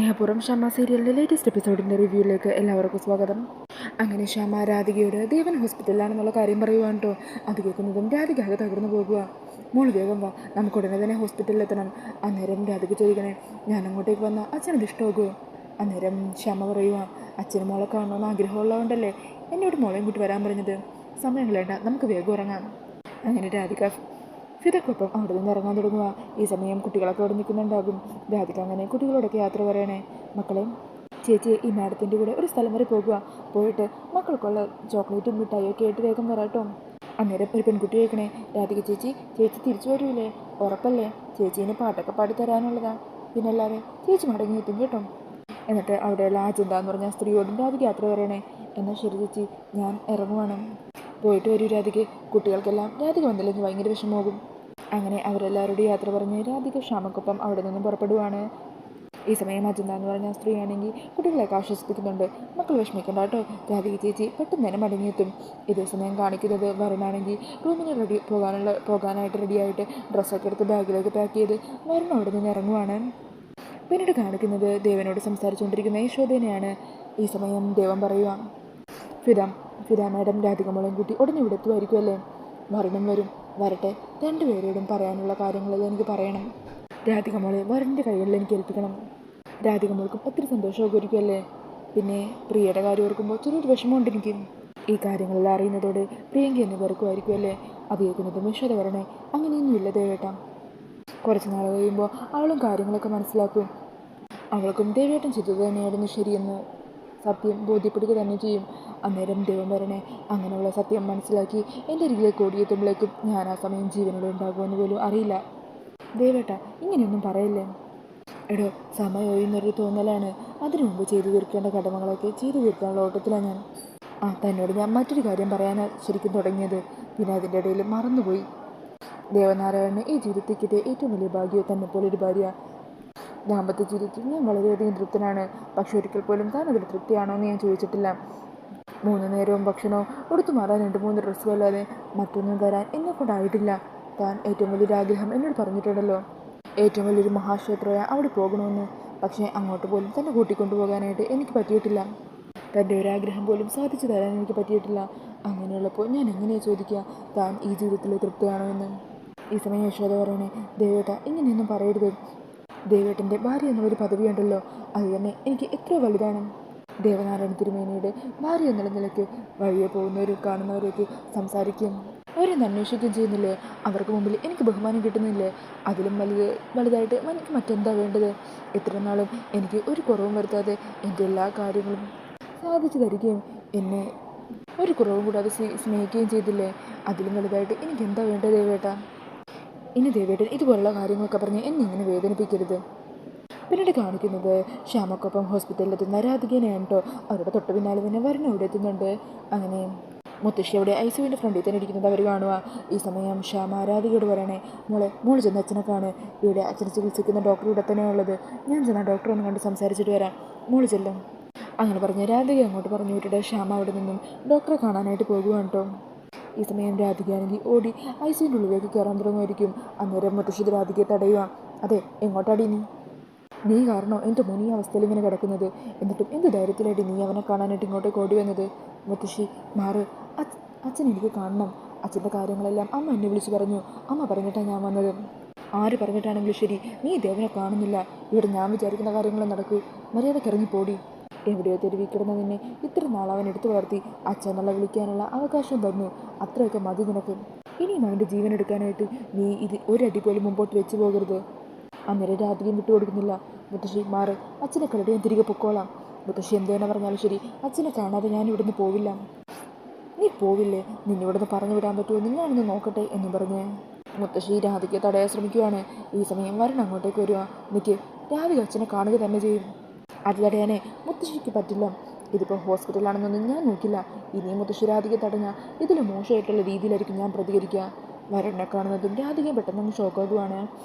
സ്നേഹപൂർവ്വം ക്ഷമ സീരിയലിൻ്റെ ലേറ്റസ്റ്റ് എപ്പിസോഡിൻ്റെ റിവ്യൂയിലേക്ക് എല്ലാവർക്കും സ്വാഗതം. അങ്ങനെ ക്ഷമ രാധികയോട് ദേവൻ ഹോസ്പിറ്റലിലാണെന്നുള്ള കാര്യം പറയുവാണ് കേട്ടോ. അത് കേൾക്കുന്നതും രാധിക ആകെ തകർന്നു പോകുക. മോൾ വേഗം വാ, നമുക്ക് ഉടനെ തന്നെ ഹോസ്പിറ്റലിലെത്തണം. അന്നേരം രാധിക ചോദിക്കണേ, ഞാൻ അങ്ങോട്ടേക്ക് വന്നാൽ അച്ഛനത് ഇഷ്ടമാകുമോ? അന്നേരം ക്ഷമ പറയുക, അച്ഛന് മോളെ കാണണമെന്ന് ആഗ്രഹമുള്ളതുകൊണ്ടല്ലേ എന്നോട് മോളെയും കൂട്ടി വരാൻ പറഞ്ഞത്. സമയം കളയണ്ട, നമുക്ക് വേഗം ഉറങ്ങാം. അങ്ങനെ രാധിക ഫിദക്കൊപ്പം അവിടെ നിന്ന് ഇറങ്ങാൻ തുടങ്ങുക. ഈ സമയം കുട്ടികളൊക്കെ അവിടെ നിൽക്കുന്നുണ്ടാകും. രാധിക അങ്ങനെ കുട്ടികളോടൊക്കെ യാത്ര പറയണേ, മക്കളെ ചേച്ചി ഈ മാഡത്തിൻ്റെ കൂടെ ഒരു സ്ഥലം വരെ പോകുക, പോയിട്ട് മക്കൾക്കുള്ള ചോക്ലേറ്റും മിഠായിയൊക്കെ ആയിട്ട് വേഗം വരാട്ടോ. അന്നേരം ഒരു പെൺകുട്ടി കേൾക്കണേ, രാധിക ചേച്ചി തിരിച്ചു വരൂലേ? ഉറപ്പല്ലേ? ചേച്ചീന് പാട്ടൊക്കെ പാടി തരാനുള്ളതാ, പിന്നല്ലാതെ ചേച്ചി മടങ്ങി എത്തും കേട്ടോ. എന്നിട്ട് അവിടെയുള്ള അജന്ത എന്ന് പറഞ്ഞ സ്ത്രീയോടും രാധിക യാത്ര പറയണേ, എന്നാൽ ശരി ചേച്ചി, ഞാൻ ഇറങ്ങുവാണ്, പോയിട്ട് വരൂ രാധിക. കുട്ടികൾക്കെല്ലാം രാധിക വന്നില്ലെങ്കിൽ ഭയങ്കര വിഷമമാകും. അങ്ങനെ അവരെല്ലാവരോടും യാത്ര പറഞ്ഞ് രാധിക ക്ഷാമക്കൊപ്പം അവിടെ നിന്നും പുറപ്പെടുവാണ്. ഈ സമയം അജന്ത എന്ന് പറഞ്ഞ സ്ത്രീയാണെങ്കിൽ കുട്ടികളെയൊക്കെ ആശ്വസിപ്പിക്കുന്നുണ്ട്. മക്കൾ വിഷമിക്കണ്ട കേട്ടോ, രാധിക ചേച്ചി പെട്ടെന്ന് തന്നെ മടങ്ങിയെത്തും. ഇതേ സമയം കാണിക്കുന്നത് വരുണാണെങ്കിൽ റൂമിന് പോകാനായിട്ട് റെഡിയായിട്ട് ഡ്രസ്സൊക്കെ എടുത്ത് ബാഗിലേക്ക് പാക്ക് ചെയ്ത് വരുൺ അവിടെ നിന്ന് ഇറങ്ങുവാണ്. പിന്നീട് കാണിക്കുന്നത് ദേവനോട് സംസാരിച്ചുകൊണ്ടിരിക്കുന്ന യശോദേനെയാണ്. ഈ സമയം ദേവൻ പറയുക, ഫിദ മാഡം രാധിക മോളെയും കൂട്ടി ഉടനെ ഇവിടെ എത്തുമായിരിക്കുമല്ലേ? വരുണും വരട്ടെ, രണ്ടുപേരോടും പറയാനുള്ള കാര്യങ്ങളെല്ലാം എനിക്ക് പറയണം. രാധിക മോളെ വരുണിൻ്റെ കൈകളിൽ എനിക്ക് ഏൽപ്പിക്കണം. രാധിക മോൾക്കും ഒത്തിരി സന്തോഷമൊക്കെ ഒരിക്കുമല്ലേ? പിന്നെ പ്രിയയുടെ കാര്യം ഓർക്കുമ്പോൾ ചെറിയൊരു വിഷമമുണ്ട് എനിക്ക്. ഈ കാര്യങ്ങളെല്ലാം അറിയുന്നതോടെ പ്രിയങ്ക എന്നെ വെറുക്കുമായിരിക്കുമല്ലേ? അത് കേൾക്കുന്നതും യശോദ വരണേ, അങ്ങനെയൊന്നുമില്ല ദേവേട്ട. കുറച്ച് നാൾ കഴിയുമ്പോൾ അവളും കാര്യങ്ങളൊക്കെ മനസ്സിലാക്കും. അവൾക്കും ദേവേട്ടൻ ചെയ്തത് തന്നെയായിരുന്നു ശരിയെന്ന് സത്യം ബോധ്യപ്പെടുക തന്നെ ചെയ്യും. അന്നേരം ദൈവം വരണേ, അങ്ങനെയുള്ള സത്യം മനസ്സിലാക്കി എൻ്റെ അരികിലേക്ക് ഓടിയെത്തുമ്പോഴേക്കും ഞാൻ ആ സമയം ജീവനോടെ ഉണ്ടാകുമെന്ന് പോലും അറിയില്ല. ദേവേട്ട ഇങ്ങനെയൊന്നും പറയല്ലേ. എടോ, സമയം ഒഴിയുന്നൊരു തോന്നലാണ്. അതിനു മുമ്പ് ചെയ്തു തീർക്കേണ്ട കടമകളൊക്കെ ചെയ്തു തീർക്കാനുള്ള ഓട്ടത്തിലാണ് ഞാൻ. തന്നോട് ഞാൻ മറ്റൊരു കാര്യം പറയാനാണ് ശരിക്കും തുടങ്ങിയത്, പിന്നെ അതിൻ്റെ ഇടയിൽ മറന്നുപോയി. ദേവനാരായണന് ഈ ജീവിതത്തിൽ കിട്ടിയ ഏറ്റവും വലിയ ഭാഗ്യം തന്നെപ്പോലൊരു ഭാര്യ. ദാമ്പത്യ ജീവിതത്തിൽ ഞാൻ വളരെയധികം തൃപ്തനാണ്. പക്ഷെ ഒരിക്കൽ പോലും താൻ അതിൽ തൃപ്തിയാണോ എന്ന് ഞാൻ ചോദിച്ചിട്ടില്ല. 3 നേരവും ഭക്ഷണവും കൊടുത്തു മാറാൻ 2-3 ഡ്രസ്സും അല്ലാതെ മറ്റൊന്നും തരാൻ എന്നെക്കൊണ്ടായിട്ടില്ല. താൻ ഏറ്റവും വലിയൊരു ആഗ്രഹം എന്നോട് പറഞ്ഞിട്ടുണ്ടല്ലോ, ഏറ്റവും വലിയൊരു മഹാക്ഷേത്രമായ അവിടെ പോകണമെന്ന്. പക്ഷേ അങ്ങോട്ട് പോലും തന്നെ കൂട്ടിക്കൊണ്ടുപോകാനായിട്ട് എനിക്ക് പറ്റിയിട്ടില്ല. തൻ്റെ ഒരാഗ്രഹം പോലും സാധിച്ചു തരാൻ എനിക്ക് പറ്റിയിട്ടില്ല. അങ്ങനെയുള്ളപ്പോൾ ഞാൻ എങ്ങനെയാണ് ചോദിക്കുക താൻ ഈ ജീവിതത്തിൽ തൃപ്തിയാണോ എന്ന്? ഈ സമയം യശോദ പറയണേ, ദേവേട്ട ഇങ്ങനെയൊന്നും പറയരുത്. ദേവേട്ടൻ്റെ ഭാര്യ എന്നുള്ളൊരു പദവിയുണ്ടല്ലോ, അത് തന്നെ എനിക്ക് എത്രയോ വലുതാണ്. ദേവനാരായണ തിരുമേനിയുടെ ഭാര്യ എന്നുള്ള നിലയ്ക്ക് വഴിയെ പോകുന്നവരും കാണുന്നവരൊക്കെ സംസാരിക്കും, അവരെന്ന് അന്വേഷിക്കുകയും ചെയ്യുന്നില്ലേ? അവർക്ക് മുമ്പിൽ എനിക്ക് ബഹുമാനം കിട്ടുന്നില്ലേ? അതിലും വലുതായിട്ട് എനിക്ക് മറ്റെന്താ വേണ്ടത്? ഇത്ര നാളും എനിക്ക് ഒരു കുറവും വരുത്താതെ എൻ്റെ എല്ലാ കാര്യങ്ങളും സാധിച്ചു തരികയും എന്നെ ഒരു കുറവും കൂടാതെ സ്നേഹിക്കുകയും ചെയ്തില്ലേ? അതിലും വലുതായിട്ട് എനിക്ക് എന്താ വേണ്ടത് ദേവേട്ട? ഇനി ദേവേട്ടൻ ഇതുപോലുള്ള കാര്യങ്ങളൊക്കെ പറഞ്ഞ് എന്നെ ഇങ്ങനെ വേദനിപ്പിക്കരുത്. പിന്നീട് കാണിക്കുന്നത് ശ്യാമക്കൊപ്പം ഹോസ്പിറ്റലിലെത്തുന്ന രാധികനെയാണ് കേട്ടോ. അവരുടെ തൊട്ട് പിന്നാലെ തന്നെ വരുൺ അവിടെ എത്തുന്നുണ്ട്. അങ്ങനെ മുത്തശ്ശി അവിടെ ഐസിയുവിൻ്റെ ഫ്രണ്ടിൽ തന്നെ ഇരിക്കുന്നത് അവർ കാണുക. ഈ സമയം ശ്യാമ രാധികയോട് പറയണേ, മോള് ചെന്ന് അച്ഛനെ കാണ്, ഇവിടെ അച്ഛനെ ചികിത്സിക്കുന്ന ഡോക്ടർ ഇവിടെ തന്നെയാണ് ഉള്ളത്. ഞാൻ ചെന്ന ഡോക്ടറെ ഒന്ന് കണ്ട് സംസാരിച്ചിട്ട് വരാം, മോള് ചെല്ലും. അങ്ങനെ പറഞ്ഞ് രാധിക അങ്ങോട്ട് പറഞ്ഞു വിട്ടിട്ട് ശ്യാമ അവിടെ നിന്നും ഡോക്ടറെ കാണാനായിട്ട് പോകുകയാണ് കേട്ടോ. ഈ സമയം രാധികയാണെങ്കിൽ ഓടി ഐസിയുൻ്റെ ഉള്ളിലേക്ക് കയറാൻ തുടങ്ങുമായിരിക്കും. അന്നേരം മുത്തശ്ശി രാധികയെ തടയുക. അതെ, എങ്ങോട്ടാടി നീ കാരണോ എൻ്റെ മോൻ ഈ അവസ്ഥയിൽ ഇങ്ങനെ കിടക്കുന്നത്? എന്നിട്ടും എന്ത് ധൈര്യത്തിലായിട്ട് നീ അവനെ കാണാനായിട്ട് ഇങ്ങോട്ടേക്ക് ഓടി വന്നത്? മുത്തശ്ശി മാറ്, അച്ഛൻ എനിക്ക് കാണണം. അച്ഛൻ്റെ കാര്യങ്ങളെല്ലാം അമ്മ എന്നെ വിളിച്ച് പറഞ്ഞു. അമ്മ പറഞ്ഞിട്ടാണ് ഞാൻ വന്നത്. ആര് പറഞ്ഞിട്ടാണെങ്കിലും ശരി, നീ ദേവനെ കാണുന്നില്ല. ഇവിടെ ഞാൻ വിചാരിക്കുന്ന കാര്യങ്ങളും നടക്കൂ. മര്യാദയ്ക്ക് ഇറങ്ങിപ്പോടി. എവിടെയോ തെരുവിൽ കിടന്ന നിന്നെ ഇത്ര നാൾ അവൻ എടുത്തു വളർത്തി അച്ഛൻ എന്നുള്ള വിളിക്കാനുള്ള അവകാശം തന്നു. അത്രയൊക്കെ മതി നിനക്ക്. ഇനിയും അവൻ്റെ ജീവൻ എടുക്കാനായിട്ട് നീ ഇത് ഒരടി പോലും മുമ്പോട്ട് വെച്ച് പോകരുത്. അന്നേരം രാധികയും വിട്ടുകൊടുക്കുന്നില്ല. മുത്തശ്ശി മാറ്, അച്ഛനെ കണ്ടിട്ട് ഞാൻ തിരികെ പൊക്കോളാം. മുത്തശ്ശി എന്ത് തന്നെ പറഞ്ഞാലും ശരി, അച്ഛനെ കാണാതെ ഞാൻ ഇവിടുന്ന് പോവില്ല. നീ പോവില്ലേ? നിന്നിവിടുന്ന് പറഞ്ഞു വിടാൻ പറ്റുമോ? നിങ്ങളാണെന്ന് നോക്കട്ടെ എന്ന് പറഞ്ഞ് മുത്തശ്ശി രാധികയെ തടയാൻ ശ്രമിക്കുവാണ്. ഈ സമയം വരുൺ അങ്ങോട്ടേക്ക് വരിക. നിൽക്ക്, രാധിക അച്ഛനെ കാണുക തന്നെ ചെയ്യും. അത് തടയാനേ മുത്തശ്ശിക്ക് പറ്റില്ല. ഇതിപ്പോൾ ഹോസ്പിറ്റലാണെന്നൊന്നും ഞാൻ നോക്കില്ല. ഇനിയും മുത്തശ്ശി രാധികയെ തടഞ്ഞാൽ ഇതിൽ മോശമായിട്ടുള്ള രീതിയിലായിരിക്കും ഞാൻ പ്രതികരിക്കുക. വരുണിനെ കാണുന്നതും രാധികയും പെട്ടെന്ന് ഷോക്കാകുവാണ്.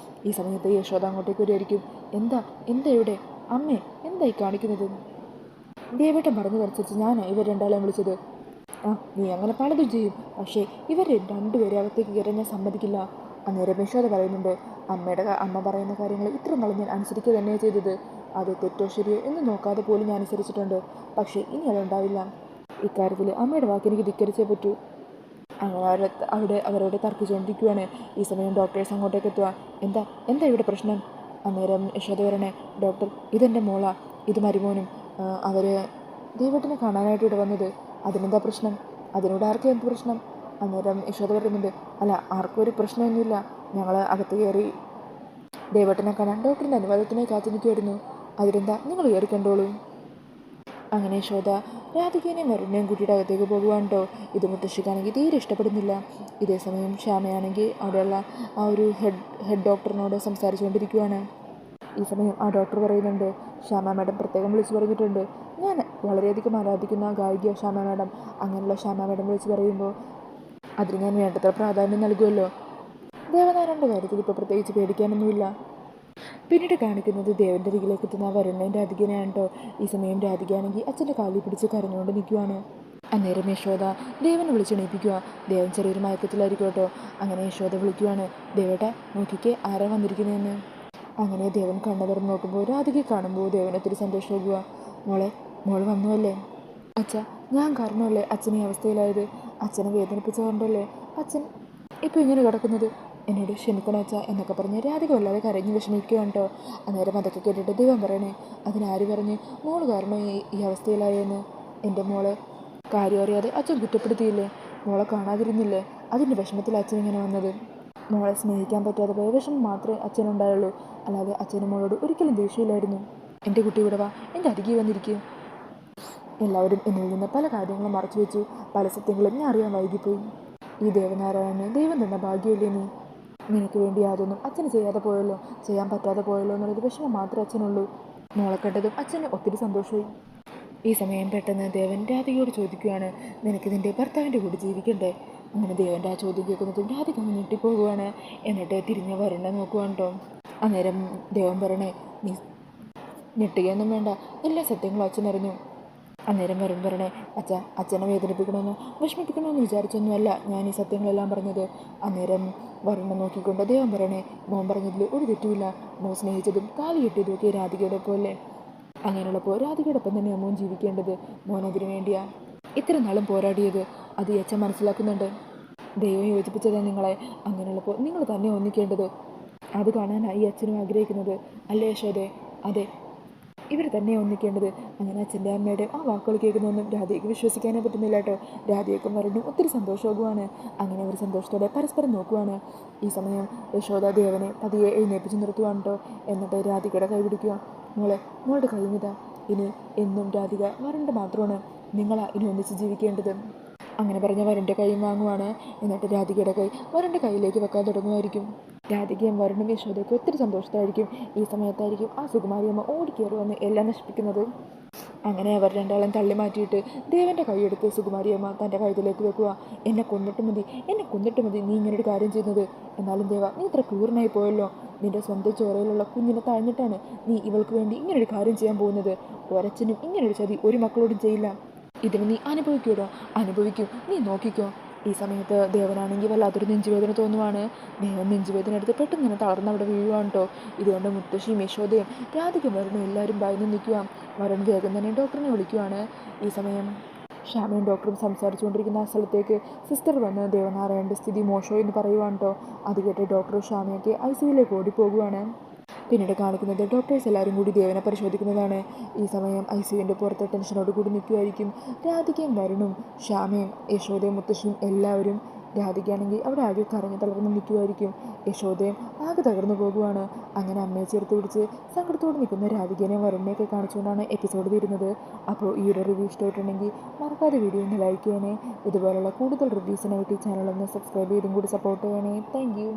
ഈ സമയത്ത് യശോദ അങ്ങോട്ടേക്ക് വരുമായിരിക്കും. എന്താ ഇവിടെ അമ്മേ, എന്തായി കാണിക്കുന്നത്? ദേവേട്ടൻ പറഞ്ഞതനുസരിച്ച് ഞാനാണ് ഇവർ രണ്ടാളെയും വിളിച്ചത്. നീ അങ്ങനെ പലതും ചെയ്യും, പക്ഷേ ഇവർ രണ്ടുപേരെ അകത്തേക്ക് കയറാൻ ഞാൻ സമ്മതിക്കില്ല. അന്നേരം യശോദ പറയുന്നുണ്ട്, അമ്മ പറയുന്ന കാര്യങ്ങൾ ഇത്ര നാളും ഞാൻ അനുസരിക്കുക തന്നെയാണ് ചെയ്തത്. അത് തെറ്റോ ശരിയോ എന്ന് നോക്കാതെ പോലും ഞാൻ അനുസരിച്ചിട്ടുണ്ട്. പക്ഷേ ഇനി അതുണ്ടാവില്ല. ഇക്കാര്യത്തിൽ അമ്മയുടെ വാക്കെനിക്ക് ധിക്കരിച്ചേ പറ്റൂ. അങ്ങനെ അവരോട് തർക്കിച്ചുകൊണ്ടിരിക്കുകയാണ്. ഈ സമയം ഡോക്ടേഴ്സ് അങ്ങോട്ടേക്ക് എത്തുക. എന്താ എന്താ ഇവിടെ പ്രശ്നം? അന്നേരം യശോദ പറയണേ, ഡോക്ടർ ഇതെൻ്റെ മോളാ, ഇത് മരുമോനും. അവർ ദൈവത്തിനെ കാണാനായിട്ട് ഇവിടെ വന്നത്. അതിനെന്താ പ്രശ്നം? അതിനോട് ആർക്കും എന്ത് പ്രശ്നം? അന്നേരം യശോദ പറയുന്നുണ്ട്, അല്ല ആർക്കും ഒരു പ്രശ്നമൊന്നുമില്ല. ഞങ്ങൾ അകത്ത് കയറി ദേവട്ടനെ കാണാൻ ഡോക്ടറിൻ്റെ അനുവാദത്തിനായി കാത്തു നിൽക്കുമായിരുന്നു. അതിലെന്താ, നിങ്ങൾ കയറി കണ്ടോളൂ. അങ്ങനെ യശോദ രാധികേനെയും വരുണിനെയും കൂട്ടിയിട്ട് അകത്തേക്ക് പോകുവാണ് കേട്ടോ. ഇത് മുത്തശ്ശിക്കാണെങ്കിൽ തീരെ ഇഷ്ടപ്പെടുന്നില്ല. ഇതേ സമയം ശ്യാമയാണെങ്കിൽ അവിടെയുള്ള ആ ഒരു ഹെഡ് ഡോക്ടറിനോട് സംസാരിച്ചുകൊണ്ടിരിക്കുകയാണ്. ഈ സമയം ആ ഡോക്ടർ പറയുന്നുണ്ട്, ശ്യാമ മാഡം പ്രത്യേകം വിളിച്ചു പറഞ്ഞിട്ടുണ്ട്. ഞാൻ വളരെയധികം ആരാധിക്കുന്ന ഗായിക ശ്യാമ മാഡം. അങ്ങനെയുള്ള ശ്യാമ മാഡം വിളിച്ച് പറയുമ്പോൾ അതിന് ഞാൻ വേണ്ടത്ര പ്രാധാന്യം നൽകുമല്ലോ. ദേവനാരായണൻ്റെ കാര്യത്തിൽ ഇപ്പോൾ പ്രത്യേകിച്ച് പേടിക്കാനൊന്നുമില്ല. പിന്നീട് കാണിക്കുന്നത് ദേവൻ്റെ അരികിലേക്ക് എത്തുന്ന വരുണേയും രാധികനെയാണ് കേട്ടോ. ഈ സമയം രാധികയാണെങ്കിൽ അച്ഛൻ്റെ കാലിൽ പിടിച്ച് കരഞ്ഞുകൊണ്ട് നിൽക്കുവാണ്. അന്നേരം യശോദ ദേവനെ വിളിച്ചെണീപ്പിക്കുക. ദേവൻ ചെറിയൊരു മയക്കത്തിലായിരിക്കും കേട്ടോ. അങ്ങനെ യശോദ വിളിക്കുവാണ്, ദേവേട്ട നോക്കിക്കേ ആരാ വന്നിരിക്കുന്നതെന്ന്. അങ്ങനെ ദേവൻ കണ്ണു തുറന്ന് നോക്കുമ്പോൾ രാധികയെ കാണുമ്പോൾ ദേവൻ ഒത്തിരി സന്തോഷമാകുക. മോള് വന്നുവല്ലേ? അച്ഛ, ഞാൻ കാരണമല്ലേ അച്ഛൻ ഈ അവസ്ഥയിലായത്? അച്ഛനെ വേദനിപ്പിച്ചതുകൊണ്ടല്ലേ അച്ഛൻ ഇപ്പോൾ ഇങ്ങനെ കിടക്കുന്നത്? എന്നോട് ക്ഷമിക്കണം അച്ഛ എന്നൊക്കെ പറഞ്ഞ് രാധിക വല്ലാതെ കരഞ്ഞ് വിഷമിക്കുകയാണ് കേട്ടോ. അന്നേരം അതൊക്കെ കേട്ടിട്ട് ദൈവം പറയണേ, അതിനാര് പറഞ്ഞ് മോള് കാരണം ഈ അവസ്ഥയിലായെന്ന്? എൻ്റെ മോളെ കാര്യം അറിയാതെ അച്ഛൻ കുറ്റപ്പെടുത്തിയില്ലേ? മോളെ കാണാതിരുന്നില്ലേ? അതിൻ്റെ വിഷമത്തിൽ അച്ഛൻ ഇങ്ങനെ വന്നത്. മോളെ സ്നേഹിക്കാൻ പറ്റാതെ പോയ വിഷമം മാത്രമേ അച്ഛനുണ്ടായുള്ളൂ. അല്ലാതെ അച്ഛനും മോളോട് ഒരിക്കലും ദേഷ്യമില്ലായിരുന്നു. എൻ്റെ കുട്ടി ഇവിടെ വാ, എൻ്റെ അരികിൽ വന്നിരിക്കും. എല്ലാവരും എന്നിൽ നിന്ന് പല കാര്യങ്ങളും മറച്ചു വെച്ചു. പല സത്യങ്ങളും ഞാൻ അറിയാൻ വൈകിപ്പോയി. ഈ ദേവനാരായണന് ദൈവം തന്ന ഭാഗ്യമില്ലേ നീ? നിനക്ക് വേണ്ടി യാതൊന്നും അച്ഛന് ചെയ്യാൻ പറ്റാതെ പോയല്ലോ എന്നുള്ളൊരു വിഷമം മാത്രമേ അച്ഛനുള്ളൂ. മോളെ കണ്ടതും അച്ഛന് ഒത്തിരി സന്തോഷമായി. ഈ സമയം പെട്ടെന്ന് ദേവൻ രാധികയോട് ചോദിക്കുകയാണ്, നിനക്ക് നിൻ്റെ ഭർത്താവിൻ്റെ കൂടെ ജീവിക്കണ്ടേ? അങ്ങനെ ദേവൻ്റെ ആ ചോദ്യം കേൾക്കുന്നതും രാധിക ഞെട്ടിപ്പോകുകയാണ്. എന്നിട്ട് തിരിഞ്ഞ് വരുണെ നോക്കുവാണ് കേട്ടോ. അന്നേരം ദേവൻ പറയണേ, നീ ഞെട്ടുകയൊന്നും വേണ്ട, എല്ലാ സത്യങ്ങളും അച്ഛനറിഞ്ഞു. അന്നേരം വരുൺ പറയണേ, അച്ഛനെ വേദനിപ്പിക്കണമെന്നോ വിഷമിപ്പിക്കണമെന്ന് വിചാരിച്ചൊന്നുമല്ല ഞാൻ ഈ സത്യങ്ങളെല്ലാം പറഞ്ഞത്. അന്നേരം വരുണെ നോക്കിക്കൊണ്ട് ദേവൻ പറയണേ, മോൻ പറഞ്ഞതിൽ ഒരു തെറ്റുമില്ല. മോൻ സ്നേഹിച്ചതും താലി കെട്ടിയതും ഒക്കെ രാധികയുടെ പോലെ. അങ്ങനെയുള്ളപ്പോൾ രാധികയോടൊപ്പം തന്നെ മോൻ ജീവിക്കേണ്ടത്. മോൻ അതിനു വേണ്ടിയാ ഇത്ര നാളും പോരാടിയത്. അത് ഈ അച്ഛൻ മനസ്സിലാക്കുന്നുണ്ട്. ദൈവം യോജിപ്പിച്ചതാണ് നിങ്ങളെ. അങ്ങനെയുള്ളപ്പോൾ നിങ്ങൾ തന്നെ ഒന്നിക്കേണ്ടത്. അത് കാണാനാണ് ഈ അച്ഛനും ആഗ്രഹിക്കുന്നത്, അല്ലേ യശോദേ? അതെ, ഇവർ തന്നെ ഒന്നിക്കേണ്ടത്. അങ്ങനെ അച്ഛൻ്റെ അമ്മയുടെയും ആ വാക്കുകൾ കേൾക്കുന്നതൊന്നും രാധയ്ക്ക് വിശ്വസിക്കാനേ പറ്റുന്നില്ല കേട്ടോ. രാധയ്ക്കും വരുണും ഒത്തിരി സന്തോഷമാകുവാണ്. അങ്ങനെ അവർ സന്തോഷത്തോടെ പരസ്പരം നോക്കുവാണ്. ഈ സമയം യശോദ ദേവനെ പതിയെ എഴുന്നേപ്പിച്ച് നിർത്തുവാണ് കേട്ടോ. എന്നിട്ട് രാധികയുടെ കൈ പിടിക്കുക. മോളുടെ കഴിഞ്ഞതാ. ഇനി എന്നും രാധിക വരുണിൻ്റെ മാത്രമാണ്. നിങ്ങളാ ഇനി ഒന്നിച്ച് ജീവിക്കേണ്ടത്. അങ്ങനെ പറഞ്ഞ വരുണിൻ്റെ കൈ വാങ്ങുവാണ്. എന്നിട്ട് രാധികയുടെ കൈ വരുണിൻ്റെ കയ്യിലേക്ക് വെക്കാൻ തുടങ്ങുമായിരിക്കും. രാധികയും വരുണും യശോദയ്ക്ക് ഒത്തിരി സന്തോഷത്തായിരിക്കും. ഈ സമയത്തായിരിക്കും ആ സുകുമാരിയമ്മ ഓടിക്കയറി വന്ന് എല്ലാം നശിപ്പിക്കുന്നത്. അങ്ങനെ അവർ രണ്ടാളും തള്ളി മാറ്റിയിട്ട് ദേവൻ്റെ കൈയെടുത്ത് സുകുമാരിയമ്മ തൻ്റെ കഴുത്തിലേക്ക് വെക്കുക. എന്നെ കൊന്നിട്ട് മതി നീ ഇങ്ങനൊരു കാര്യം ചെയ്യുന്നത്. എന്നാലും ദേവ, നീ ഇത്ര ക്രൂരനായി പോയല്ലോ. നിൻ്റെ സ്വന്തം ചോരയിലുള്ള കുഞ്ഞിനെ താഴ്ന്നിട്ടാണ് നീ ഇവൾക്ക് വേണ്ടി ഇങ്ങനൊരു കാര്യം ചെയ്യാൻ പോകുന്നത്. ഒരച്ഛനും ഇങ്ങനൊരു ചതി ഒരു മക്കളോടും ചെയ്യില്ല. ഇതിന് നീ അനുഭവിക്കും, നീ നോക്കിക്കോ. ഈ സമയത്ത് ദേവനാണെങ്കിൽ വല്ലാത്തൊരു നെഞ്ചുവേദന തോന്നുവാണ്. ദേവൻ നെഞ്ചുവേദന എടുത്ത് പെട്ടെന്ന് തന്നെ തളർന്ന് അവിടെ വീഴുവാണ് കേട്ടോ. ഇതുകൊണ്ട് മുത്തശ്ശിയും യശോദയും രാധികയും വരുണും എല്ലാവരും ഭയന്ന് നിൽക്കുക. വരുൺ വേഗം തന്നെ ഡോക്ടറിനെ വിളിക്കുവാണ്. ഈ സമയം ശ്യാമയും ഡോക്ടറും സംസാരിച്ചുകൊണ്ടിരിക്കുന്ന ആ സ്ഥലത്തേക്ക് സിസ്റ്റർ വന്ന് ദേവനാരായണൻ്റെ സ്ഥിതി മോശമോ എന്ന് പറയുവാണ് കേട്ടോ. അത് കേട്ട് ഡോക്ടർ ശ്യാമയ്ക്ക് ICUവിലേക്ക് ഓടിപ്പോകുവാണ്. പിന്നീട് കാണിക്കുന്നത് ഡോക്ടേഴ്സ് എല്ലാവരും കൂടി ദേവനെ പരിശോധിക്കുന്നതാണ്. ഈ സമയം ICUവിൻ്റെ പുറത്ത് ടെൻഷനോട് കൂടി നിൽക്കുമായിരിക്കും. രാധികയും വരുണും ശ്യാമയും യശോദയും മുത്തശ്ശിയും എല്ലാവരും. രാധികയാണെങ്കിൽ അവിടെ ആകെ കരഞ്ഞ് തളർന്ന് നിൽക്കുമായിരിക്കും. യശോദയും ആകെ തകർന്നു പോകുവാണ്. അങ്ങനെ അമ്മയെ ചേർത്ത് പിടിച്ച് സങ്കടത്തോടെ നിൽക്കുന്ന രാധികനെയും വരുണിനെയൊക്കെ കാണിച്ചുകൊണ്ടാണ് എപ്പിസോഡ് തീരുന്നത്. അപ്പോൾ ഈ ഒരു റിവ്യൂ ഇഷ്ടമായിട്ടുണ്ടെങ്കിൽ മറക്കാതെ വീഡിയോ ഒന്ന് ലൈക്ക് ചെയ്യണേ. ഇതുപോലുള്ള കൂടുതൽ റിവ്യൂസിനായിട്ട് ഈ ചാനലൊന്ന് സബ്സ്ക്രൈബ് ചെയ്തും കൂടി സപ്പോർട്ട് ചെയ്യണേ. താങ്ക്